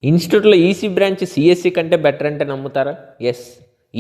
ఇన్స్టిట్యూట్‌లో EC branch CSC కంటే better అంటే నమ్ముతారా? యెస్.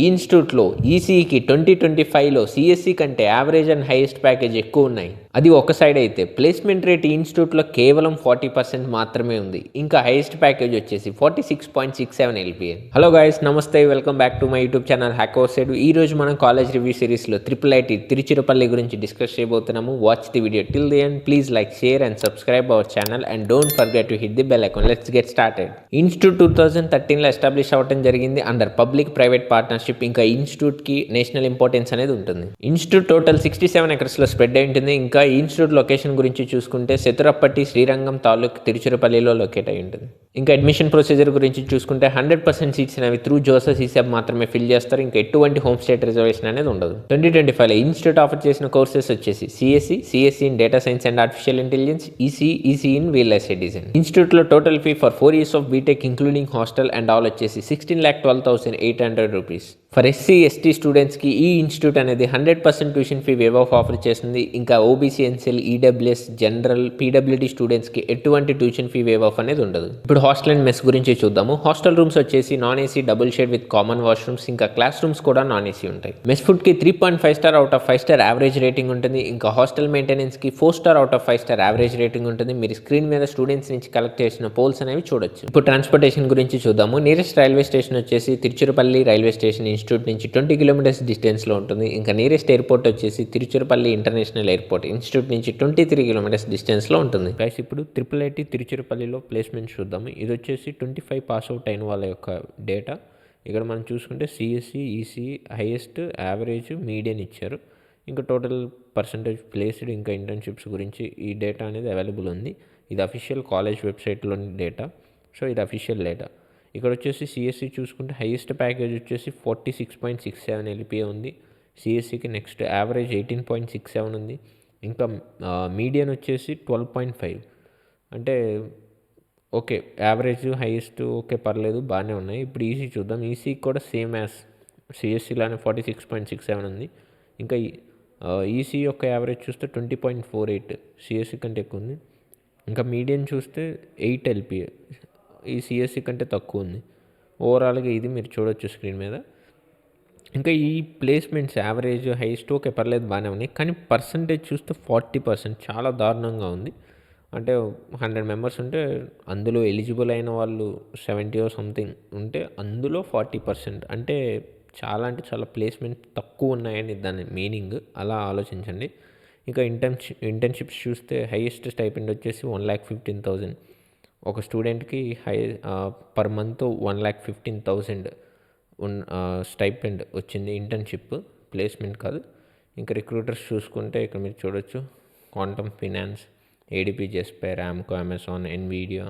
ఈ ఇన్స్టిట్యూట్‌లో ఈసీఈకి 2025లో సీఎస్‌సి కంటే యావరేజ్ అండ్ హైయెస్ట్ ప్యాకేజ్ ఎక్కువున్నాయి. అది ఒక సైడ్ అయితే ప్లేస్‌మెంట్ రేట్ ఈ ఇన్స్టిట్యూట్‌లో కేవలం 40% మాత్రమే ఉంది. ఇంకా హైయెస్ట్ ప్యాకేజ్ వచ్చేసి 46.67 ఎల్‌పీఏ. హలో గైస్, నమస్తే, welcome back to my YouTube channel hacker side. ఈ రోజు మనం కాలేజ్ రివ్యూ సిరీస్‌లో ఐఐటి తిరుచిరపల్లి గురించి డిస్కస్ చేయబోతున్నాము. Watch the video till the end. Please like, share and subscribe our channel and don't forget to hit the bell icon. Let's get started. Institute 2013లో establish అవ్వడం జరిగింది under public private partnership. ఇంకా ఇన్స్టిట్యూట్కి national importance అనేది ఉంటుంది. Institute total 67 ఎకర్స్లో spread అయి ఉంటుంది. ఇంకా ఈ ఇన్స్టిట్యూట్ లొకేషన్ గురించి చూసుకుంటే శతురప్పటి శ్రీరంగం తాలూక్ తిరుచిరపల్లిలో లొకేట్ అయి ఉంటుంది. ఇంకా అడ్మిషన్ ప్రొసీజర్ గురించి చూసుకుంటే 100% సీట్స్ అనేవి త్రూ జోసెస్ ఈసాబ్ మాత్రమే ఫిల్ చేస్తారు. ఇంకా ఎటువంటి హోమ్ స్టేట్ రిజర్వేషన్ అనేది ఉండదు. 2025లో ఇన్స్టిట్యూట్ ఆఫర్ చేసిన కోర్సెస్ వచ్చేసి CSE in data science and artificial intelligence, EC in real estate design. ఇన్స్టిట్యూట్లో total fee for 4 years of BTech including hostel and all వచ్చేసి 16,12,800 రూపీస్. ఫర్ ఎస్సీ ఎస్టీ స్టూడెంట్స్కి ఈ institute అనేది 100% tuition fee wave of offer చేస్తుంది. ఇంకా OBC, NCL, EWS, general, PWD స్టూడెంట్స్కి ఎటువంటి tuition fee wave of అనేది ఉండదు. ఇప్పుడు హాస్టల్ అండ్ మెస్ గురించి చూద్దాము. హాస్టల్ రూమ్స్ వచ్చేసి non AC double shared with common washrooms. ఇంకా క్లాస్ రూమ్స్ కూడా నాన్ ఏసీ ఉంటాయి. మెస్ ఫుడ్కి 3.5 star out of 5 star average rating ఉంటుంది. ఇంకా హాస్టల్ మెయింటెనెన్స్కి 4 star out of 5 star average rating ఉంటుంది. మీరు స్క్రీన్ మీద స్టూడెంట్స్ నుంచి కలెక్ట్ చేసిన పోల్స్ అనేవి చూడొచ్చు. ఇప్పుడు ట్రాన్స్పోర్టేషన్ గురించి చూద్దాము. నియరెస్ట్ రైల్వే స్టేషన్ వచ్చేసి తిరుచిరపల్లి రైల్వే స్టేషన్ ఇన్స్టిట్యూట్ నుంచి 20 kilometers డిస్టెన్స్లో ఉంటుంది. ఇంకా నియరెస్ట్ ఎయిర్పోర్ట్ వచ్చేసి తిరుచిరపల్లి ఇంటర్నేషనల్ ఎయిర్పోర్ట్ ఇన్స్టిట్యూట్ నుంచి 23 kilometers డిస్టెన్స్లో ఉంటుంది. గైస్, ఇప్పుడు ఐఐటి తిరుచిరపల్లిలో ప్లేస్మెంట్ చూద్దాము. ఇది వచ్చేసి 25 పాస్ అవుట్ అయిన వాళ్ళ యొక్క డేటా. ఇక్కడ మనం చూసుకుంటే CSE, EC highest, average, median ఇచ్చారు. ఇంకా టోటల్ పర్సంటేజ్ ప్లేస్డ్, ఇంకా ఇంటర్న్షిప్స్ గురించి ఈ డేటా అనేది అవైలబుల్ ఉంది. ఇది అఫీషియల్ కాలేజ్ వెబ్సైట్లోని డేటా. సో ఇది అఫీషియల్ డేటా. ఇక్కడ వచ్చేసి సిఎస్సి చూసుకుంటే హైయెస్ట్ ప్యాకేజ్ వచ్చేసి 46.67 ఎల్పిఏ ఉంది. సిఎస్సికి నెక్స్ట్ యావరేజ్ 18.67 ఉంది. ఇంకా మీడియన్ వచ్చేసి 12.5. అంటే ఓకే, యావరేజ్, హైయెస్ట్ ఓకే, పర్లేదు, బాగానే ఉన్నాయి. ఇప్పుడు ఈసీ చూద్దాం. ఈసీకి కూడా సేమ్ యాజ్ సిఎస్సిలానే 46.67 ఉంది. ఇంకా ఈసీ యొక్క యావరేజ్ చూస్తే 20.48, సిఎస్సి కంటే ఎక్కువ ఉంది. ఇంకా మీడియన్ చూస్తే 8 ఎల్పిఏ, ఈ సిఎస్సి కంటే తక్కువ ఉంది. ఓవరాల్గా ఇది మీరు చూడొచ్చు స్క్రీన్ మీద. ఇంకా ఈ ప్లేస్మెంట్స్ యావరేజ్, హైయెస్ట్ ఓకే, పర్లేదు, బాగానే ఉన్నాయి. కానీ పర్సంటేజ్ చూస్తే 40% చాలా దారుణంగా ఉంది. అంటే 100 మెంబర్స్ ఉంటే అందులో ఎలిజిబుల్ అయిన వాళ్ళు 70 సంథింగ్ ఉంటే అందులో 40% అంటే చాలా ప్లేస్మెంట్ తక్కువ ఉన్నాయని దాని మీనింగ్. అలా ఆలోచించండి. ఇంకా ఇంటర్న్షిప్స్ చూస్తే హైయెస్ట్ స్టైపెండ్ వచ్చేసి 1,15,000. ఒక స్టూడెంట్కి పర్ మంత్ 1,15,000 స్టైపెండ్ వచ్చింది. ఇంటర్న్షిప్, ప్లేస్మెంట్ కాదు. ఇంకా రిక్రూటర్స్ చూసుకుంటే ఇక్కడ మీరు చూడొచ్చు. Quantum finance, ADP, Juspay, Ramco, Amazon, Nvidia,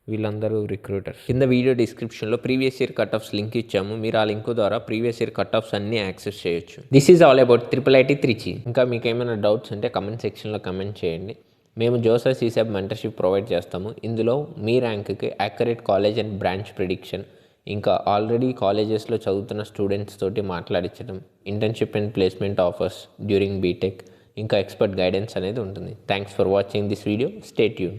వీళ్ళందరూ రిక్రూటర్స్. కింద వీడియో డిస్క్రిప్షన్లో previous year cut offs link ఇచ్చాము. మీరు ఆ లింక్ ద్వారా ప్రీవియస్ ఇయర్ కట్ ఆఫ్స్ అన్నీ యాక్సెస్ చేయొచ్చు. This is all about IIT Trichy. ఇంకా మీకు ఏమైనా డౌట్స్ ఉంటే కమెంట్ సెక్షన్లో కమెంట్ చేయండి. మేము జోసెస్ ఈసాబ్ మెంటర్షిప్ ప్రొవైడ్ చేస్తాము. ఇందులో మీ ర్యాంక్కి accurate college and branch prediction, ఇంకా ఆల్రెడీ కాలేజెస్లో చదువుతున్న స్టూడెంట్స్ తోటి మాట్లాడించడం, internship and placement offers during BTech, ఇంకా ఎక్స్పర్ట్ గైడెన్స్ అనేది ఉంటుంది. Thanks for watching this video. Stay tune.